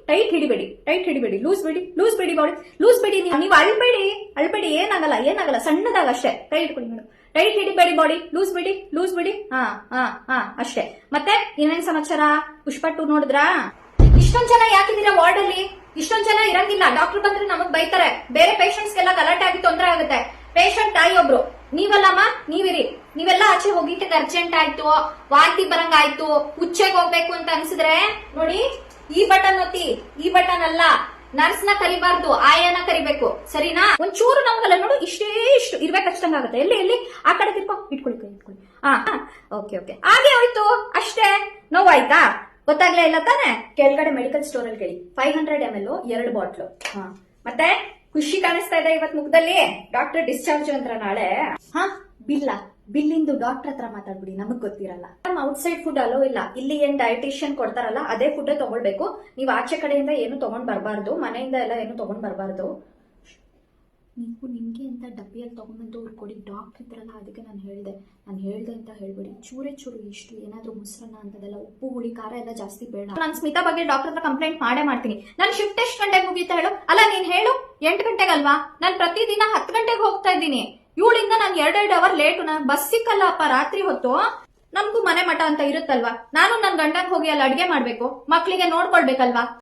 Tight ಹಿಡಿಬೇಡಿ loose ಬಿಡಿ body loose ಬಿಡಿ. ನೀವು ಅಳ್ಬೇಡಿ ಏನಾಗಲ್ಲ ಸಣ್ಣದಾಗ ಅಷ್ಟೇ. ಕೈ ಹಿಡ್ಕೊಳ್ಳಿ ಮೇಡಮ್, ಟೈಟ್ ಹಿಡಿಬೇಡಿ ಬಾಡಿ, ಲೂಸ್ ಬಿಡಿ. ಹಾ ಅಷ್ಟೇ. ಮತ್ತೆ ಇನ್ನೇನ್ ಸಮಾಚಾರ? ಪುಷ್ಪ 2 ನೋಡಿದ್ರಾ? ಇಷ್ಟೊಂದ್ ಜನ ಯಾಕಿದ್ದೀರಾ ವಾರ್ಡ್ ಅಲ್ಲಿ? ಇಷ್ಟೊಂದ್ ಜನ ಇರಂಗಿಲ್ಲ. ಡಾಕ್ಟರ್ ಬಂದ್ರೆ ನಮಗ್ ಬೈತಾರೆ, ಬೇರೆ ಪೇಷಂಟ್ಸ್ ಗೆಲ್ಲ ಗಲಾಟೆ ಆಗಿ ತೊಂದರೆ ಆಗುತ್ತೆ. ಪೇಷಂಟ್ ತಾಯಿ ಒಬ್ರು ನೀವಲ್ಲಮ್ಮ, ನೀವಿರಿ. ನೀವೆಲ್ಲ ಆಚೆ ಹೋಗಿಕ್ಕೆ ಅರ್ಜೆಂಟ್ ಆಯ್ತು, ವಾಂತಿ ಬರಂಗಾಯ್ತು, ಹುಚ್ಚೆಗೆ ಹೋಗ್ಬೇಕು ಅಂತ ಅನ್ಸಿದ್ರೆ ನೋಡಿ, ಈ ಬಟನ್ ಒತ್ತಿ. ಈ ಬಟನ್ ಅಲ್ಲ, ನರ್ಸ್ ನ ಕರಿಬಾರ್ದು, ಆಯನ ಕರಿಬೇಕು, ಸರಿನಾ? ಒಂಚೂರು ನಮ್ಗಲ್ಲ ನೋಡು, ಇಷ್ಟು ಇರ್ಬೇಕಷ್ಟಂಗಾಗುತ್ತೆ. ಎಲ್ಲಿ ಆ ಕಡೆ ತಿರ್ಕೊ, ಇಟ್ಕೊಳ್ಳಿ. ಓಕೆ ಹಾಗೆ ಹೋಯ್ತು ಅಷ್ಟೇ. ನೋವಾಯ್ತಾ? ಗೊತ್ತಾಗ್ಲೇ ಇಲ್ಲ ತಾನೆ? ಕೆಳಗಡೆ ಮೆಡಿಕಲ್ ಸ್ಟೋರ್ ಅಲ್ಲಿ ಕೇಳಿ, 500 ml 2 ಬಾಟ್ಲು. ಮತ್ತೆ ಖುಷಿ ಕಾಣಿಸ್ತಾ ಇದೆ ಇವತ್ ಮುಖದಲ್ಲಿ. ಡಾಕ್ಟರ್ ಡಿಸ್ಚಾರ್ಜ್ ಅಂದ್ರ ನಾಳೆ. ಬಿಲ್ಲಿಂದು ಡಾಕ್ಟರ್ ಹತ್ರ ಮಾತಾಡ್ಬಿಡಿ, ನಮಗ್ ಗೊತ್ತಿರಲ್ಲ. ಔಟ್ಸೈಡ್ ಫುಡ್ ಅಲೋ ಇಲ್ಲ. ಇಲ್ಲಿ ಏನ್ ಡಯಟಿಷಿಯನ್ ಕೊಡ್ತಾರಲ್ಲ ಅದೇ ಫುಡ್ ತಗೊಳ್ಬೇಕು. ನೀವು ಆಚೆ ಕಡೆಯಿಂದ ಏನು ತಗೊಂಡ್ ಬರಬಾರ್ದು, ಮನೆಯಿಂದ ಎಲ್ಲ ಏನು ತಗೊಂಡ್ ಬರಬಾರ್ದು. ನೀವು ನಿಮ್ಗೆ ಅಂತ ಡಬ್ಬಿಯಲ್ಲಿ ತಗೊಂಡ್ಬಂದು ಕೊಡಿ. ಡಾಕ್ಟರ್ ಇದ್ರಲ್ಲ, ಅದಕ್ಕೆ ನಾನು ಹೇಳ್ದೆ ಅಂತ ಹೇಳ್ಬೇಡಿ. ಚೂರು ಇಷ್ಟು ಏನಾದ್ರೂ ಮೊಸರನ್ನ ಅಂತದೆಲ್ಲ, ಉಪ್ಪು ಹುಳಿ ಖಾರ ಎಲ್ಲ ಜಾಸ್ತಿ ಬೇಡ. ನಾನು ಸ್ಮಿತಾ ಬಗ್ಗೆ ಡಾಕ್ಟರ್ ಹತ್ರ ಕಂಪ್ಲೇಂಟ್ ಮಾಡ್ತೀನಿ. ನನ್ ಶಿಫ್ಟ್ ಎಷ್ಟು ಗಂಟೆಗೆ ಮುಗಿಯುತ್ತಾ ಹೇಳು? ಅಲ್ಲ ನೀನ್ ಹೇಳು, 8 ಗಂಟೆಗಲ್ವಾ? ನಾನು ಪ್ರತಿದಿನ 10 ಗಂಟೆಗೆ ಹೋಗ್ತಾ ಇದ್ದೀನಿ. ಇವಳಿಂದ ನಾನು 2 ಅವರ್ ಲೇಟು. ನಾನು ಬಸ್ ಸಿಕ್ಕಲ್ಲಪ್ಪ ರಾತ್ರಿ ಹೊತ್ತು. ನಮ್ಗೂ ಮನೆ ಮಠ ಅಂತ ಇರುತ್ತಲ್ವಾ? ನಾನು ನನ್ ಗಂಡನ್ ಹೋಗಿ ಅಲ್ಲಿ ಅಡ್ಗೆ ಮಾಡ್ಬೇಕು, ಮಕ್ಳಿಗೆ ನೋಡ್ಕೊಳ್ಬೇಕಲ್ವಾ?